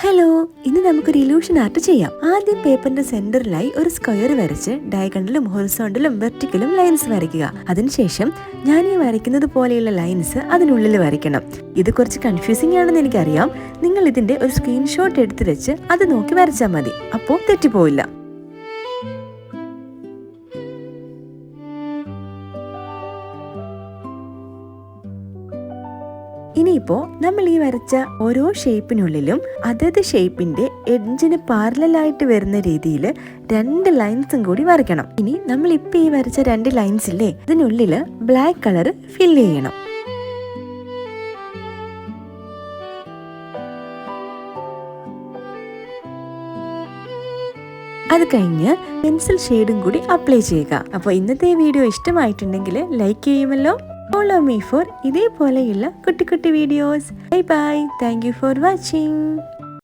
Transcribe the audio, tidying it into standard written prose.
Hello, ഇന്ന് നമുക്കൊരു illusion art ചെയ്യാം. ആദ്യം പേപ്പറിന്റെ സെന്ററിലായി ഒരു സ്ക്വയർ വരച്ച് ഡയഗണലും ഹൊറിസോണ്ടലും വെർട്ടിക്കലും ലൈൻസ് വരയ്ക്കുക. അതിനുശേഷം ഞാൻ ഈ വരയ്ക്കുന്നത് പോലെയുള്ള ലൈൻസ് അതിനുള്ളിൽ വരയ്ക്കണം. ഇത് കുറച്ച് കൺഫ്യൂസിംഗ് ആണെന്ന് എനിക്കറിയാം. നിങ്ങൾ ഇതിന്റെ ഒരു സ്ക്രീൻഷോട്ട് എടുത്ത് വെച്ച് അത് നോക്കി വരച്ചാൽ മതി. അപ്പോൾ തെറ്റിപ്പോയില്ല. ഇനിയിപ്പോ നമ്മൾ ഈ വരച്ച ഓരോ ഷേപ്പിനുള്ളിലും അതത് ഷേപ്പിന്റെ എഡ്ജിന് പാരലായിട്ട് വരുന്ന രീതിയിൽ 2 ലൈൻസും കൂടി വരയ്ക്കണം. ഇനി നമ്മൾ ഇപ്പൊ ഈ വരച്ച 2 ലൈൻസ് ഇല്ലേ, ഇതിനുള്ളില് ബ്ലാക്ക് കളർ ഫില്ല് ചെയ്യണം. അത് കഴിഞ്ഞ് പെൻസിൽ ഷെയ്ഡും കൂടി അപ്ലൈ ചെയ്യുക. അപ്പോൾ ഇന്നത്തെ വീഡിയോ ഇഷ്ടമായിട്ടുണ്ടെങ്കിൽ ലൈക്ക് ചെയ്യുമല്ലോ. Follow me for ഇതേപോലെയുള്ള കുട്ടി കുട്ടി videos. Bye bye. Thank you for watching.